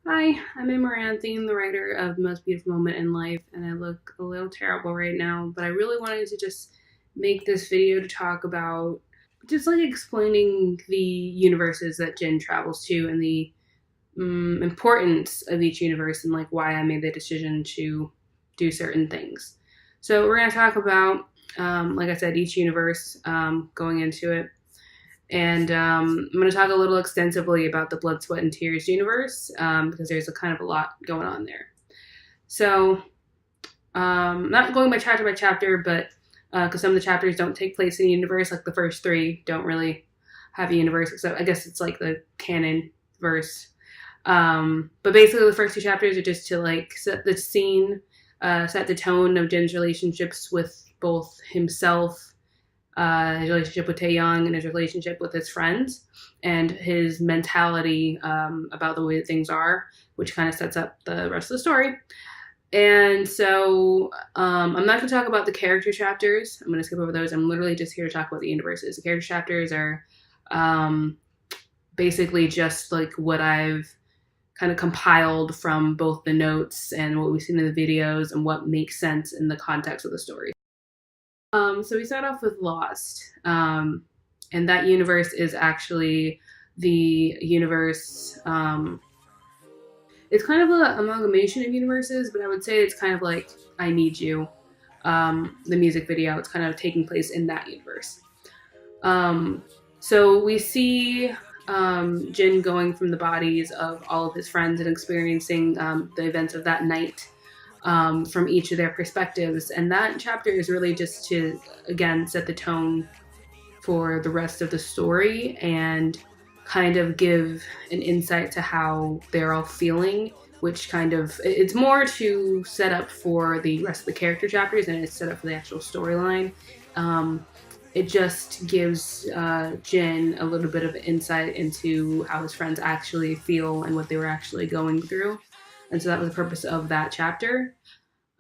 Hi, I'm Amaranthine, the writer of The Most Beautiful Moment in Life, and I look a little terrible right now, but I really wanted to just make this video to talk about just like explaining the universes that Jin travels to and the importance of each universe and like why I made the decision to do certain things. So we're going to talk about, like I said, each universe going into it. And I'm going to talk a little extensively about the Blood, Sweat, and Tears universe because there's a kind of a lot going on there. So, not going by chapter, but because some of the chapters don't take place in the universe, like the first three don't really have a universe, except I guess it's like the canon verse. But basically, the first two chapters are just to like set the scene, set the tone of Jin's relationships with both himself, his relationship with Taeyong, and his relationship with his friends, and his mentality about the way that things are, which kind of sets up the rest of the story. And so I'm not going to talk about the character chapters. I'm going to skip over those. I'm literally just here to talk about the universes. The character chapters are basically just like what I've kind of compiled from both the notes and what we've seen in the videos and what makes sense in the context of the story. So we start off with Lost, and that universe is actually the universe. It's kind of an amalgamation of universes, but I would say it's kind of like I Need You, the music video. It's kind of taking place in that universe. So we see Jin going from the bodies of all of his friends and experiencing the events of that night from each of their perspectives. And that chapter is really just to, again, set the tone for the rest of the story and kind of give an insight to how they're all feeling, which kind of, it's more to set up for the rest of the character chapters than it's set up for the actual storyline. It just gives Jin a little bit of insight into how his friends actually feel and what they were actually going through. And so that was the purpose of that chapter.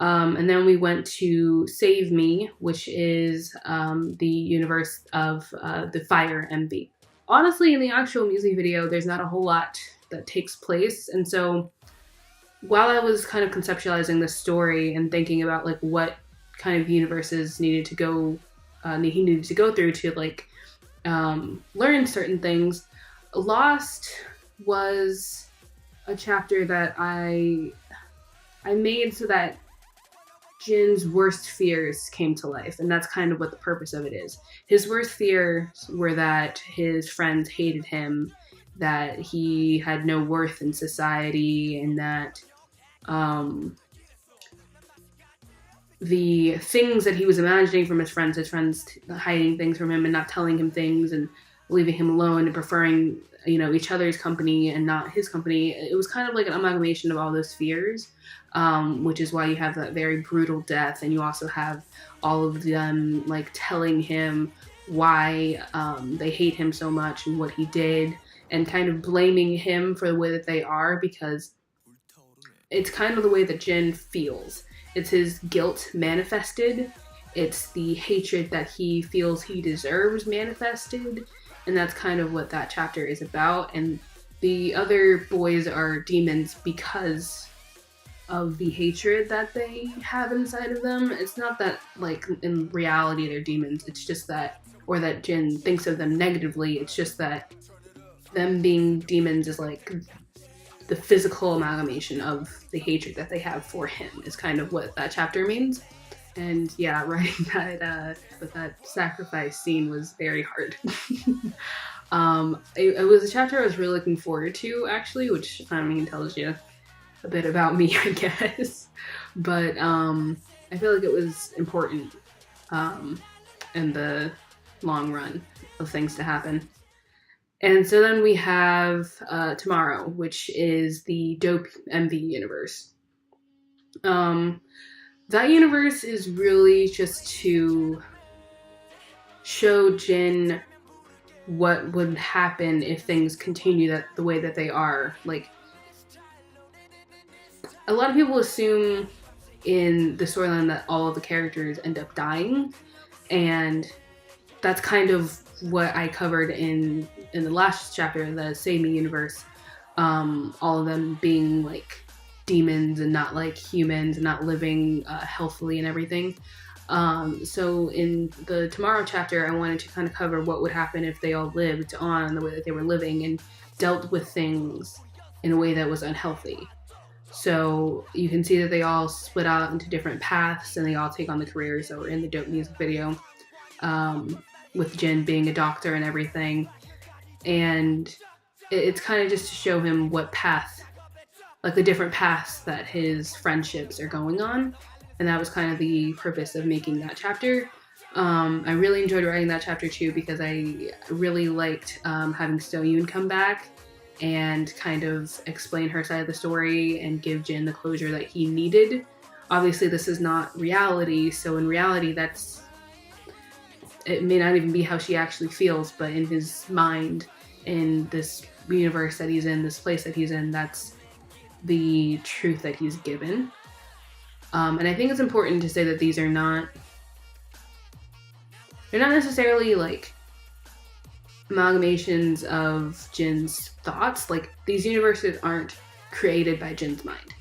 And then we went to Save Me, which is the universe of the Fire MV. Honestly, in the actual music video, there's not a whole lot that takes place. And so while I was kind of conceptualizing this story and thinking about like what kind of universes needed to go, he needed to go through to like learn certain things, Lost was a chapter that I made so that Jin's worst fears came to life, and that's kind of what the purpose of it is. His worst fears were that his friends hated him, that he had no worth in society, and that the things that he was imagining from his friends hiding things from him and not telling him things and leaving him alone and preferring, each other's company and not his company. It was kind of like an amalgamation of all those fears, which is why you have that very brutal death, and you also have all of them like telling him why they hate him so much and what he did, and kind of blaming him for the way that they are, because it's kind of the way that Jin feels. It's his guilt manifested. It's the hatred that he feels he deserves manifested. And that's kind of what that chapter is about. And the other boys are demons because of the hatred that they have inside of them. It's not that, like, in reality they're demons. It's just that, or that Jin thinks of them negatively. It's just that them being demons is like the physical amalgamation of the hatred that they have for him is kind of what that chapter means. And yeah, writing that sacrifice scene was very hard. It was a chapter I was really looking forward to, actually, which tells you a bit about me, I guess. But I feel like it was important in the long run of things to happen. And so then we have Tomorrow, which is the Dope MV universe. That universe is really just to show Jin what would happen if things continue the way that they are. Like, a lot of people assume in the storyline that all of the characters end up dying, and that's kind of what I covered in the last chapter, the Save Me universe. all of them being like demons and not like humans and not living healthily and everything. So in the Tomorrow chapter, I wanted to kind of cover what would happen if they all lived on the way that they were living and dealt with things in a way that was unhealthy. So you can see that they all split out into different paths and they all take on the careers that were in the Dope music video, with Jin being a doctor and everything. And it's kind of just to show him what path, like the different paths that his friendships are going on. And that was kind of the purpose of making that chapter. I really enjoyed writing that chapter too because I really liked having So Yoon come back and kind of explain her side of the story and give Jin the closure that he needed. Obviously, this is not reality, so in reality, it may not even be how she actually feels, but in his mind, in this universe that he's in, this place that he's in, that's the truth that he's given. And I think it's important to say that they're not necessarily like amalgamations of Jin's thoughts. Like, these universes aren't created by Jin's mind,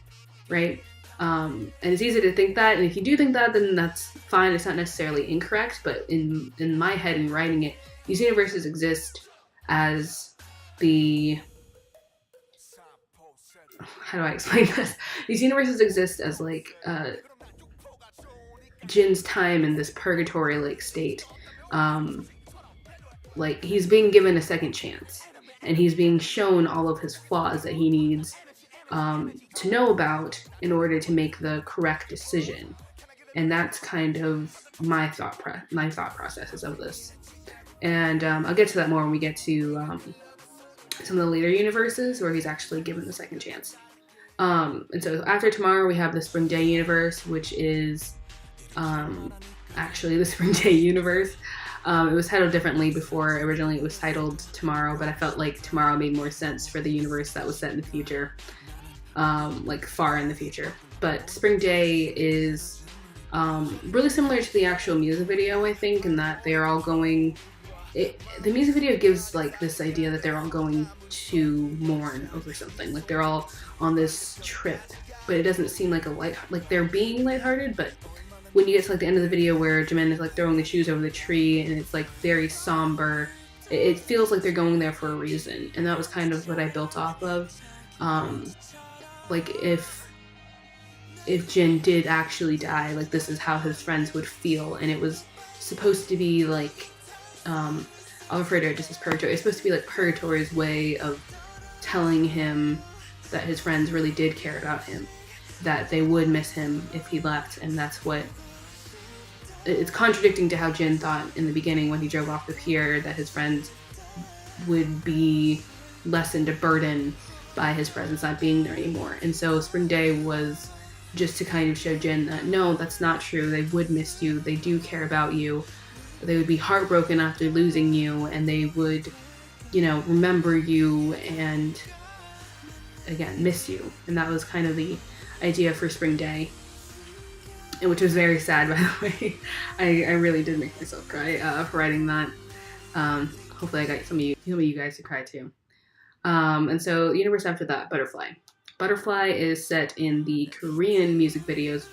right? And it's easy to think that, and if you do think that, then that's fine. It's not necessarily incorrect, but in my head in writing it, these universes exist as how do I explain this? These universes exist as like Jin's time in this purgatory like state. Like, he's being given a second chance and he's being shown all of his flaws that he needs to know about in order to make the correct decision. And that's kind of my thought processes of this. And I'll get to that more when we get to some of the later universes where he's actually given the second chance. And so after Tomorrow, we have the Spring Day universe, which is actually the Spring Day universe. It was titled differently before. Originally it was titled Tomorrow, but I felt like Tomorrow made more sense for the universe that was set in the future, like far in the future. But Spring Day is really similar to the actual music video, I think, in that they're all going... the music video gives like this idea that they're all going to mourn over something. Like, they're all on this trip, but it doesn't seem like like they're being lighthearted, but when you get to like the end of the video where Jimin is like throwing the shoes over the tree and it's like very somber, it feels like they're going there for a reason. And that was kind of what I built off of. Like, if Jin did actually die, like, this is how his friends would feel. And it was supposed to be like, I'll refer to it just as purgatory. It's supposed to be like purgatory's way of telling him that his friends really did care about him, that they would miss him if he left. And that's what... it's contradicting to how Jin thought in the beginning when he drove off the pier, that his friends would be lessened a burden by his presence not being there anymore. And so Spring Day was just to kind of show Jin that, no, that's not true. They would miss you. They do care about you. They would be heartbroken after losing you, and they would, remember you and, again, miss you. And that was kind of the idea for Spring Day, and which was very sad, by the way. I really did make myself cry for writing that. Hopefully I got some of you guys to cry too. And so the universe after that, Butterfly. Butterfly is set in the Korean music videos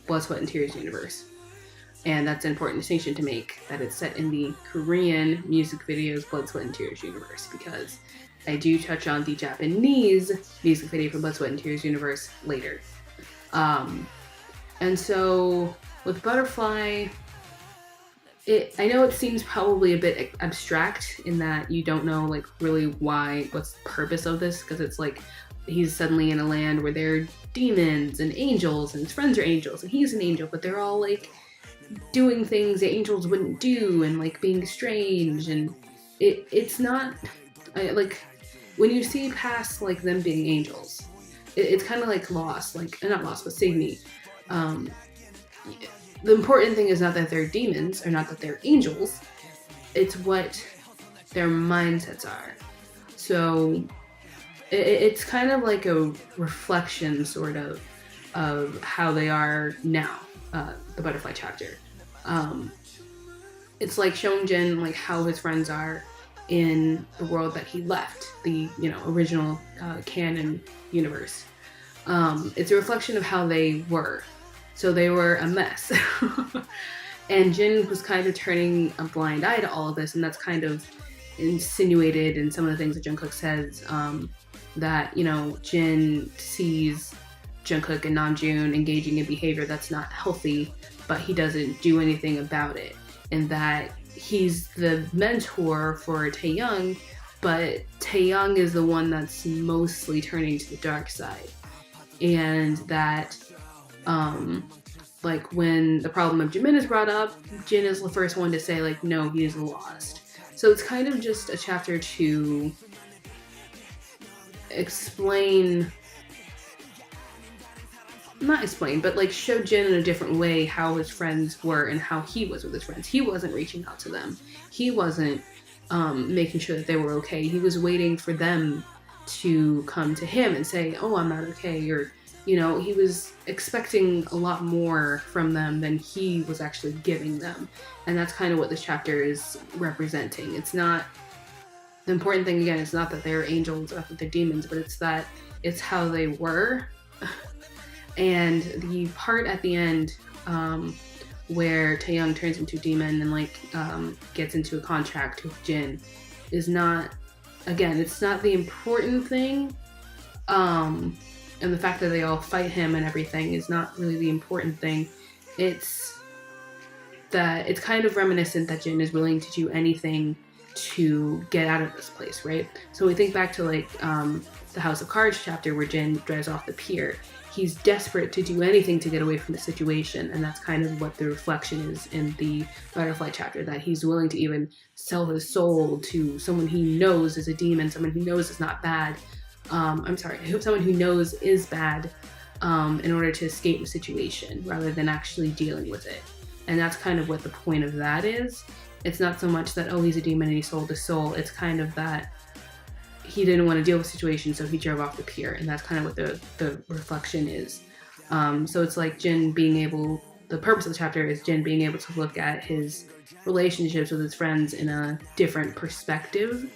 Blood, Sweat, and Tears universe. And that's an important distinction to make, that it's set in the Korean music videos Blood, Sweat, and Tears universe, because I do touch on the Japanese music video for Blood, Sweat, and Tears universe later. And so with Butterfly, I know it seems probably a bit abstract in that you don't know like really what's the purpose of this, because it's like he's suddenly in a land where there are demons and angels and his friends are angels and he's an angel, but they're all like doing things the angels wouldn't do and like being strange, and it's not like when you see past like them being angels, it's kind of like Lost, like not Lost but Signy. The important thing is not that they're demons or not that they're angels, it's what their mindsets are. So it's kind of like a reflection sort of how they are now, the Butterfly chapter. It's like showing Jin like how his friends are in the world that he left, the original canon universe. It's a reflection of how they were. So they were a mess. And Jin was kind of turning a blind eye to all of this, and that's kind of insinuated in some of the things that Jungkook says, that, Jin sees Jungkook and Namjoon engaging in behavior that's not healthy, but he doesn't do anything about it. And that he's the mentor for Taeyoung, but Taeyoung is the one that's mostly turning to the dark side. And that, like, when the problem of Jimin is brought up, Jin is the first one to say, like, no, he is lost. So it's kind of just a chapter to but like show Jin in a different way how his friends were and how he was with his friends. He wasn't reaching out to them. He wasn't making sure that they were okay. He was waiting for them to come to him and say, oh, I'm not okay, or he was expecting a lot more from them than he was actually giving them. And that's kind of what this chapter is representing. It's not, the important thing, again, it's not that they're angels, not that they're demons, but it's that it's how they were. And the part at the end where Taeyoung turns into a demon and gets into a contract with Jin is not, again, it's not the important thing. And the fact that they all fight him and everything is not really the important thing. It's that it's kind of reminiscent that Jin is willing to do anything to get out of this place, right? So we think back to the House of Cards chapter where Jin drives off the pier. He's desperate to do anything to get away from the situation, and that's kind of what the reflection is in the Butterfly chapter, that he's willing to even sell his soul to someone he knows is a demon, someone he knows is not bad. Someone who knows is bad, in order to escape the situation rather than actually dealing with it. And that's kind of what the point of that is. It's not so much that, oh, he's a demon and he sold his soul. It's kind of that he didn't want to deal with the situation, so he drove off the pier. And that's kind of what the reflection is. So it's like Jin being able, the purpose of the chapter is Jin being able to look at his relationships with his friends in a different perspective,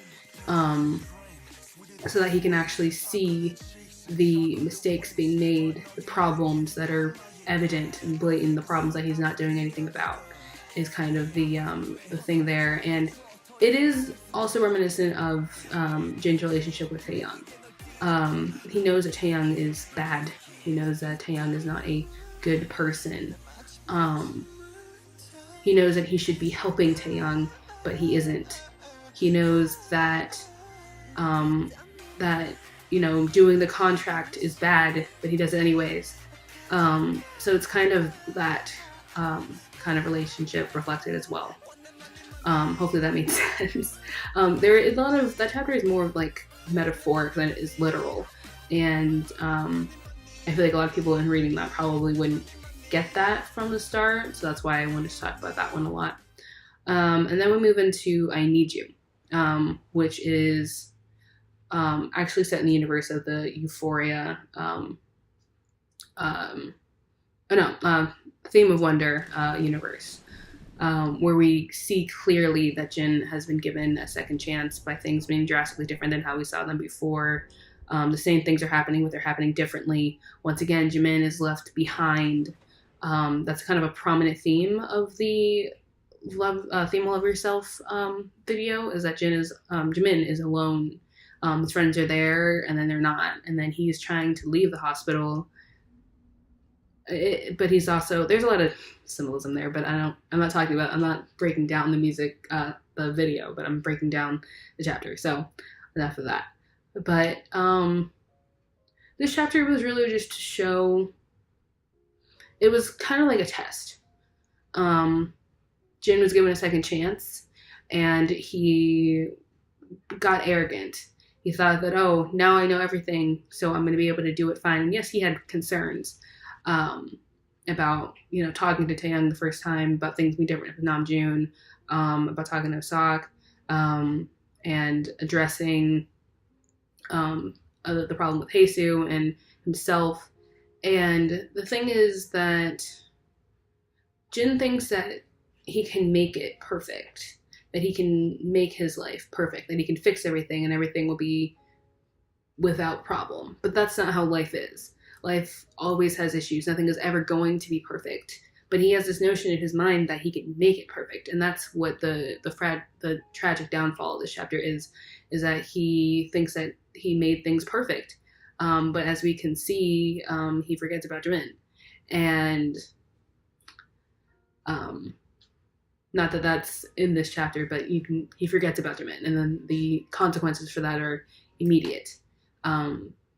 so that he can actually see the mistakes being made, the problems that are evident and blatant, the problems that he's not doing anything about, is kind of the thing there. And it is also reminiscent of Jin's relationship with Taeyoung. He knows that Taeyoung is bad. He knows that Taeyoung is not a good person. He knows that he should be helping Taeyoung, but he isn't. He knows that doing the contract is bad, but he does it anyways. So it's kind of that kind of relationship reflected as well. Hopefully that makes sense. There is a lot of, that chapter is more like metaphoric than it is literal. And I feel like a lot of people in reading that probably wouldn't get that from the start. So that's why I wanted to talk about that one a lot. And then we move into I Need You, which is actually set in the universe of the Euphoria, Theme of Wonder universe, where we see clearly that Jin has been given a second chance by things being drastically different than how we saw them before. The same things are happening, but they're happening differently. Once again, Jimin is left behind. That's kind of a prominent theme of the Theme Love Yourself video, is that Jimin is alone. His friends are there, and then they're not. And then he's trying to leave the hospital. But he's also, there's a lot of symbolism there, but I'm not breaking down the music, the video, but I'm breaking down the chapter. So enough of that. But this chapter was really just to show, it was kind of like a test. Jin was given a second chance, and he got arrogant. He thought that, oh, now I know everything, so I'm going to be able to do it fine. And yes, he had concerns about, talking to Taeyoung the first time, about things being different with Namjoon, about talking to Sok, and addressing the problem with Haesoo and himself. And the thing is that Jin thinks that he can make it perfect, that he can make his life perfect, that he can fix everything and everything will be without problem. But that's not how life is. Life always has issues. Nothing is ever going to be perfect. But he has this notion in his mind that he can make it perfect, and that's what the tragic downfall of this chapter is that he thinks that he made things perfect. But as we can see, he forgets about Jimin, and not that that's in this chapter, but he forgets about Jimin, and then the consequences for that are immediate,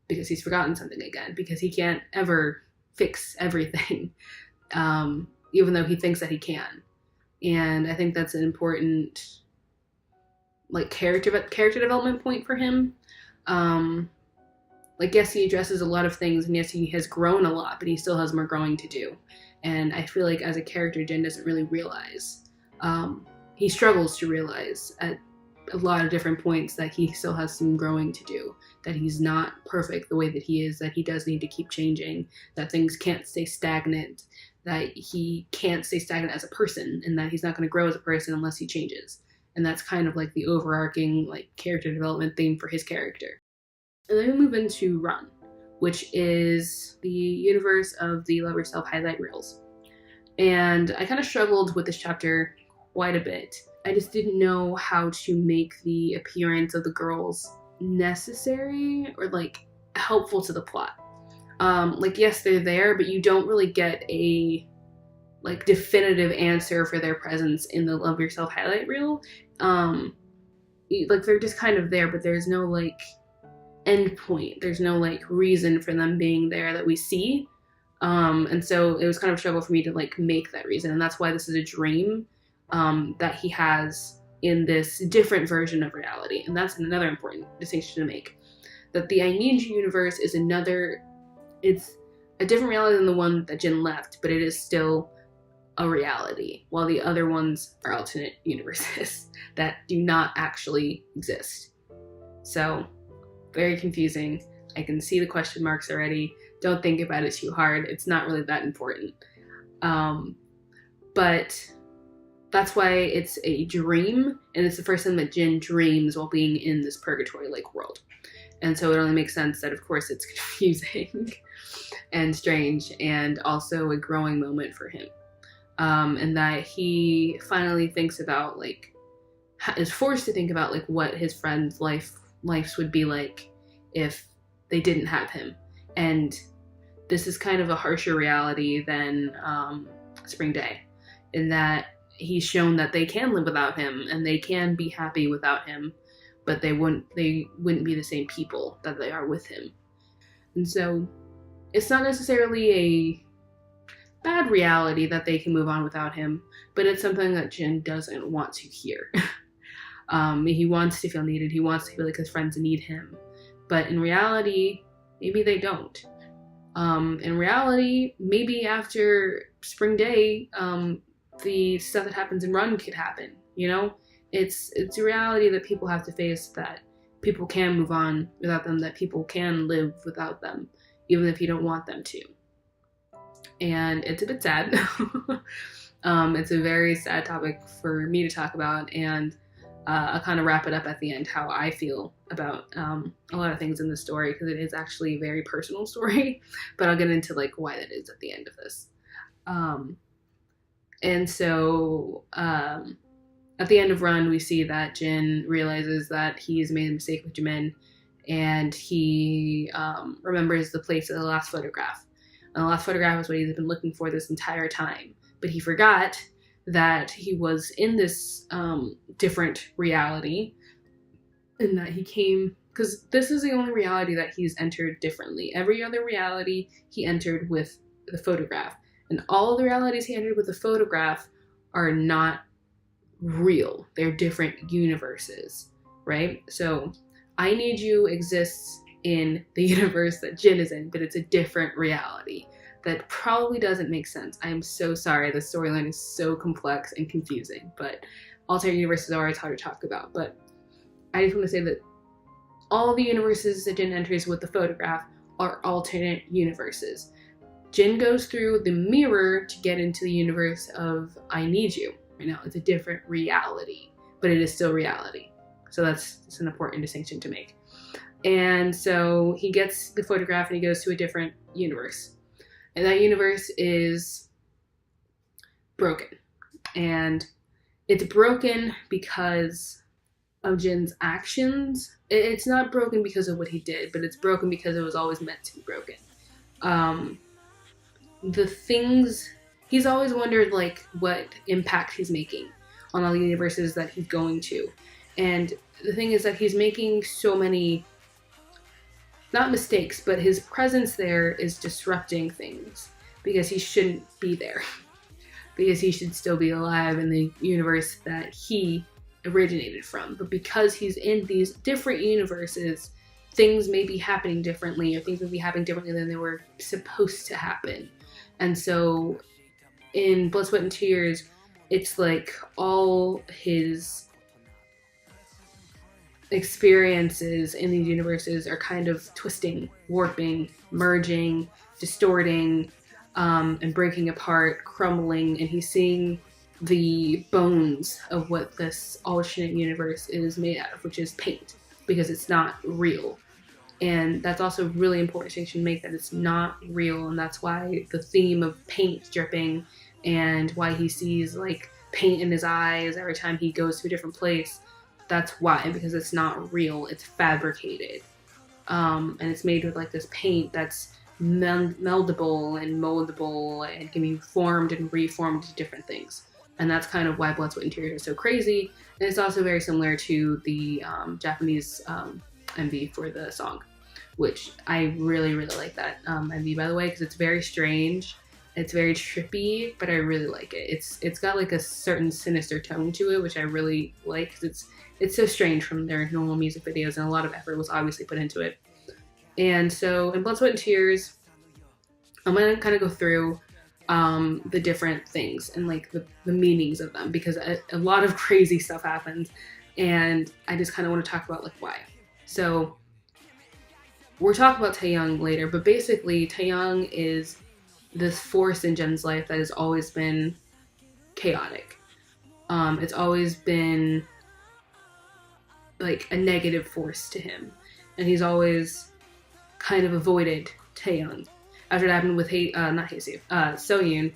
because he's forgotten something again, because he can't ever fix everything. Even though he thinks that he can. And I think that's an important character development point for him. Yes, he addresses a lot of things, and yes, he has grown a lot, but he still has more growing to do. And I feel like as a character, Jin doesn't really realize. He struggles to realize at a lot of different points that he still has some growing to do, that he's not perfect the way that he is, that he does need to keep changing, that things can't stay stagnant, that he can't stay stagnant as a person, and that he's not going to grow as a person unless he changes. And that's kind of the overarching character development theme for his character. And then we move into Run, which is the universe of the Love Yourself highlight reels. And I kind of struggled with this chapter quite a bit. I just didn't know how to make the appearance of the girls necessary or helpful to the plot. Yes, they're there, but you don't really get a definitive answer for their presence in the Love Yourself highlight reel. They're just kind of there, but there's no end point. There's no reason for them being there that we see. And so it was kind of a struggle for me to make that reason, and that's why this is a dream that he has in this different version of reality. And that's another important distinction to make, that the I Need You universe is it's a different reality than the one that Jin left, but it is still a reality, while the other ones are alternate universes that do not actually exist. So, very confusing. I can see the question marks already. Don't think about it too hard. It's not really that important. But that's why it's a dream, and it's the first time that Jin dreams while being in this purgatory-like world. And so it only makes sense that, of course, it's confusing and strange, and also a growing moment for him. And that he finally thinks about, is forced to think about, what his friends' lives would be like if they didn't have him. And this is kind of a harsher reality than Spring Day, in that he's shown that they can live without him, and they can be happy without him, but they wouldn't be the same people that they are with him. And so it's not necessarily a bad reality that they can move on without him, but it's something that Jin doesn't want to hear. He wants to feel needed. He wants to feel like his friends need him. But in reality, maybe they don't. In reality, maybe after Spring Day, the stuff that happens in Run could happen, It's a reality that people have to face, that people can move on without them, that people can live without them, even if you don't want them to. And it's a bit sad. It's a very sad topic for me to talk about, and I'll kind of wrap it up at the end how I feel about a lot of things in the story, because it is actually a very personal story, but I'll get into why that is at the end of this. And so at the end of Run, we see that Jin realizes that he's made a mistake with Jimin, and he remembers the place of the last photograph. And the last photograph is what he's been looking for this entire time. But he forgot that he was in this different reality, and that he came, because this is the only reality that he's entered differently. Every other reality he entered with the photograph. And all of the realities he entered with the photograph are not real. They're different universes, right? So I Need You exists in the universe that Jin is in, but it's a different reality. That probably doesn't make sense. I am so sorry. The storyline is so complex and confusing, but alternate universes are always hard to talk about. But I just want to say that all the universes that Jin enters with the photograph are alternate universes. Jin goes through the mirror to get into the universe of I Need You. Right now, it's a different reality, but it is still reality. So that's an important distinction to make. And so he gets the photograph and he goes to a different universe. And that universe is broken. And it's broken because of Jin's actions. It's not broken because of what he did, but it's broken because it was always meant to be broken. The things, he's always wondered like what impact he's making on all the universes that he's going to. And the thing is that he's making so many, not mistakes, but his presence there is disrupting things because he shouldn't be there. Because he should still be alive in the universe that he originated from. But because he's in these different universes, things may be happening differently, or things may be happening differently than they were supposed to happen. And so in Blood, Sweat, and Tears, it's like all his experiences in these universes are kind of twisting, warping, merging, distorting, and breaking apart, crumbling, and he's seeing the bones of what this alternate universe is made out of, which is paint, because it's not real. And that's also really important distinction to make, that it's not real, and that's why the theme of paint dripping and why he sees like paint in his eyes every time he goes to a different place, that's why, because it's not real, it's fabricated. And it's made with like this paint that's meldable and moldable and can be formed and reformed into different things. And that's kind of why Blood, Sweat, and Tears is so crazy. And it's also very similar to the Japanese MV for the song, which I really, really like that MV, by the way, because it's very strange. It's very trippy, but I really like it. It's got like a certain sinister tone to it, which I really like, because it's so strange from their normal music videos, and a lot of effort was obviously put into it. And so in Blood, Sweat, and Tears, I'm going to kind of go through the different things and like the meanings of them, because a lot of crazy stuff happens, and I just kind of want to talk about like why. So we'll talk about Taehyung later, but basically Taehyung is this force in Jin's life that has always been chaotic. It's always been like a negative force to him, and he's always kind of avoided Taehyung. After it happened with Sohyun,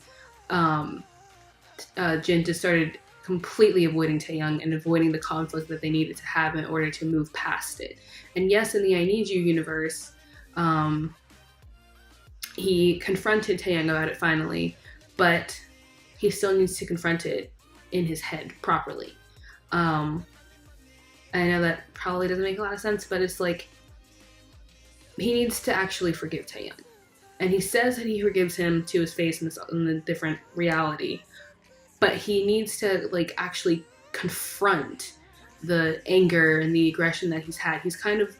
Jin just started completely avoiding Taehyung and avoiding the conflict that they needed to have in order to move past it. And yes, in the I Need You universe, he confronted Taehyung about it finally, but he still needs to confront it in his head properly. I know that probably doesn't make a lot of sense, but it's like he needs to actually forgive Taehyung. And he says that he forgives him to his face in the different reality, but he needs to like actually confront the anger and the aggression that he's had. He's kind of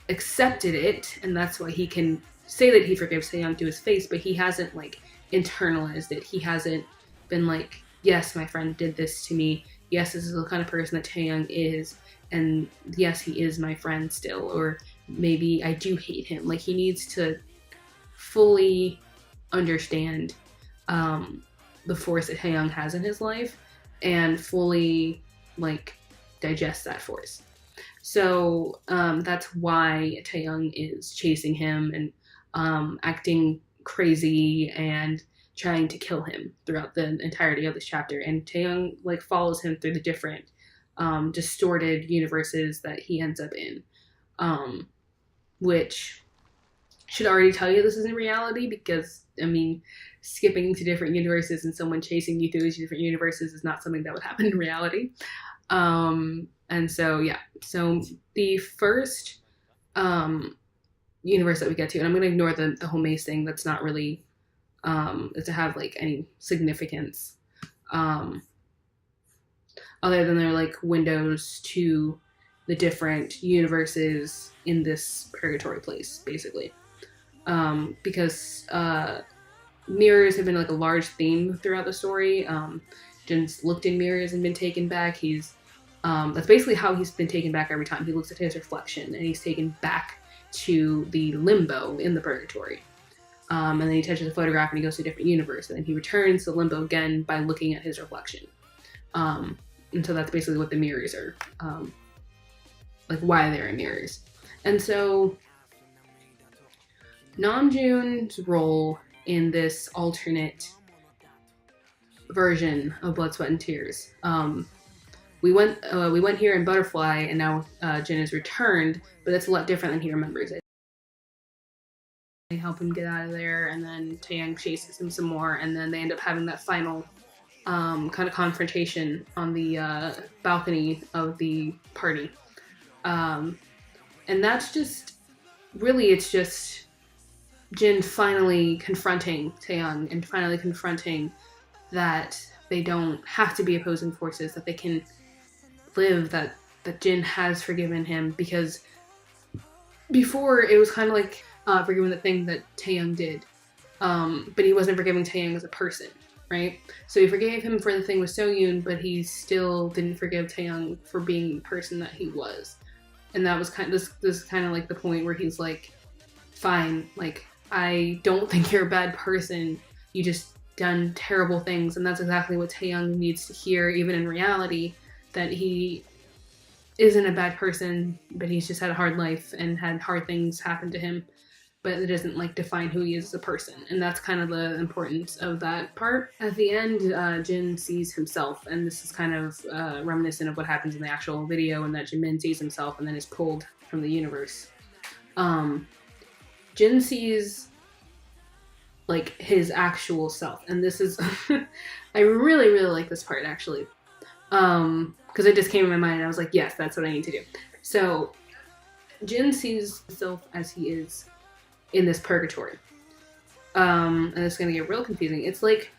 accepted it, and that's why he can say that he forgives Taehyung to his face, but he hasn't like internalized it. He hasn't been like, yes, my friend did this to me. Yes, this is the kind of person that Taehyung is, and yes, he is my friend still, or maybe I do hate him. Like, he needs to fully understand the force that Taehyung has in his life and fully like digest that force. So that's why Taehyung is chasing him and acting crazy and trying to kill him throughout the entirety of this chapter. And Taehyung like follows him through the different distorted universes that he ends up in, which should already tell you this isn't reality, because I mean, skipping to different universes and someone chasing you through these different universes is not something that would happen in reality. And so yeah, so the first universe that we get to, and I'm going to ignore the whole maze thing, that's not really to have like any significance other than they're like windows to the different universes in this purgatory place, basically. Because mirrors have been like a large theme throughout the story. Jin's looked in mirrors and been taken back. He's that's basically how he's been taken back every time. He looks at his reflection and he's taken back to the limbo in the purgatory. And then he touches a photograph and he goes to a different universe, and then he returns to limbo again by looking at his reflection. And so that's basically what the mirrors are, like why they're in mirrors. And so Namjoon's role in this alternate version of Blood, Sweat, and Tears. We went here in Butterfly, and now Jin is returned, but that's a lot different than he remembers it. They help him get out of there, and then Taeyang chases him some more, and then they end up having that final kind of confrontation on the balcony of the party. And that's just, really, it's just Jin finally confronting Taeyang and finally confronting that they don't have to be opposing forces, that they can live, that Jin has forgiven him, because before it was kind of like forgiving the thing that Taeyang did, but he wasn't forgiving Taeyang as a person, right? So he forgave him for the thing with Soyoon, but he still didn't forgive Taeyang for being the person that he was. And that was kind of, this is kind of like the point where he's like, fine, like, I don't think you're a bad person, you just done terrible things. And that's exactly what Taeyang needs to hear, even in reality, that he isn't a bad person, but he's just had a hard life and had hard things happen to him, but it doesn't like define who he is as a person. And that's kind of the importance of that part. At the end, Jin sees himself, and this is kind of reminiscent of what happens in the actual video, and that Jimin sees himself and then is pulled from the universe. Jin sees like his actual self, and this is I really, really like this part, actually, because it just came in my mind and I was like, yes, that's what I need to do. So Jin sees himself as he is in this purgatory, and it's gonna get real confusing. It's like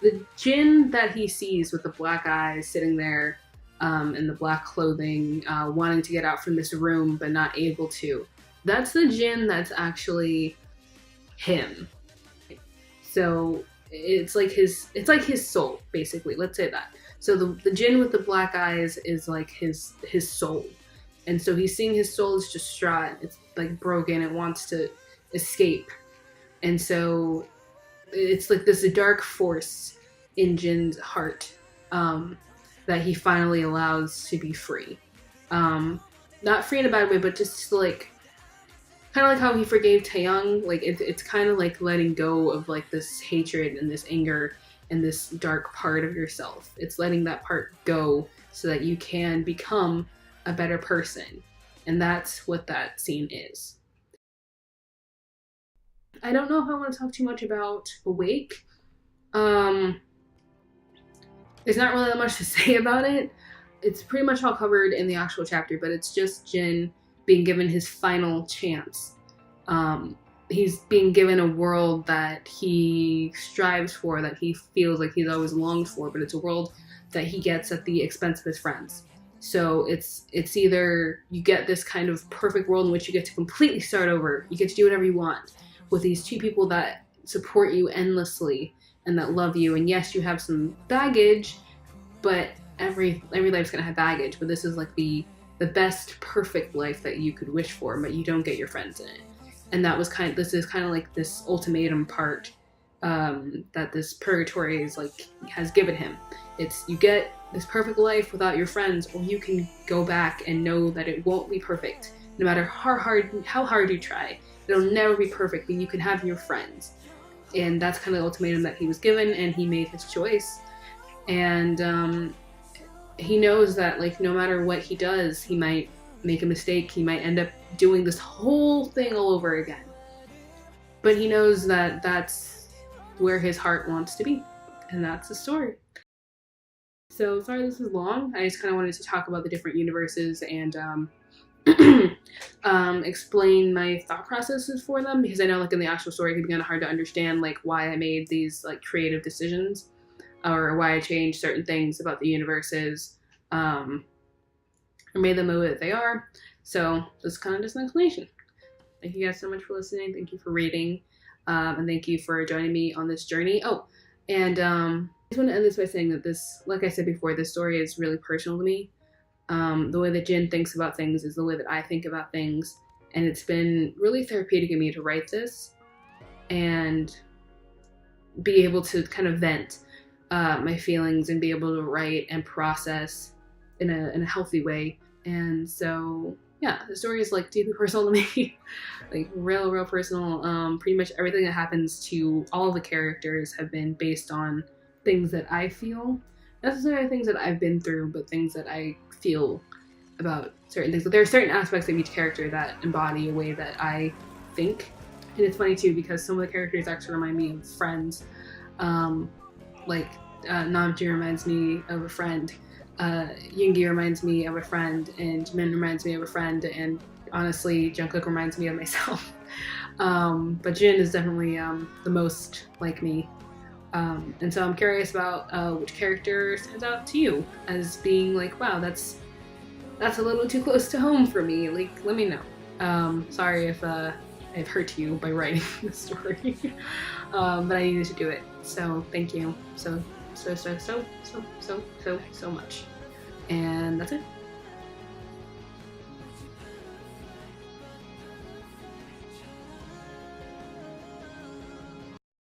the Jin that he sees with the black eyes sitting there in the black clothing, wanting to get out from this room but not able to. That's the Jin that's actually him. So it's like his soul, basically. Let's say that. So the Jin with the black eyes is like his soul, and so he's seeing his soul is distraught. It's like broken. It wants to escape, and so it's like this dark force in Jin's heart that he finally allows to be free. Not free in a bad way, but just like kind of like how he forgave Taeyang. Like it's kind of like letting go of like this hatred and this anger and this dark part of yourself. It's letting that part go so that you can become a better person. And that's what that scene is. I don't know if I want to talk too much about Awake. There's not really that much to say about it. It's pretty much all covered in the actual chapter, but it's just Jin being given his final chance. He's being given a world that he strives for, that he feels like he's always longed for, but it's a world that he gets at the expense of his friends. So it's either you get this kind of perfect world in which you get to completely start over, you get to do whatever you want with these two people that support you endlessly and that love you, and yes, you have some baggage, but every life's gonna have baggage, but this is like the best perfect life that you could wish for, but you don't get your friends in it. And that was this is kind of like this ultimatum part that this purgatory is like has given him. It's you get this perfect life without your friends, or you can go back and know that it won't be perfect. No matter how hard you try, it'll never be perfect, but you can have your friends. And that's kind of the ultimatum that he was given, and he made his choice. And he knows that like no matter what he does, he might make a mistake, he might end up doing this whole thing all over again. But he knows that that's where his heart wants to be, and that's the story. So sorry this is long. I just kind of wanted to talk about the different universes and explain my thought processes for them, because I know like in the actual story it can be kind of hard to understand like why I made these like creative decisions or why I changed certain things about the universes or made them the way that they are. So this is kind of just an explanation. Thank you guys so much for listening. Thank you for reading, and thank you for joining me on this journey. Oh, and I just want to end this by saying that this, like I said before, this story is really personal to me. The way that Jin thinks about things is the way that I think about things, and it's been really therapeutic in me to write this and be able to kind of vent my feelings and be able to write and process in a healthy way. And so yeah, the story is like deeply personal to me. Like real personal. Pretty much everything that happens to all the characters have been based on things that I feel, not necessarily things that I've been through, but things that I feel about certain things. But there are certain aspects of each character that embody a way that I think. And it's funny too because some of the characters actually remind me of friends. Like Namjoon reminds me of a friend. Yoongi reminds me of a friend, and Jimin reminds me of a friend, and honestly, Jungkook reminds me of myself. But Jin is definitely the most like me. And so I'm curious about which character stands out to you as being like, wow, that's a little too close to home for me. Like, let me know. Sorry if I've hurt you by writing the story, but I needed to do it. So thank you so much. And that's it.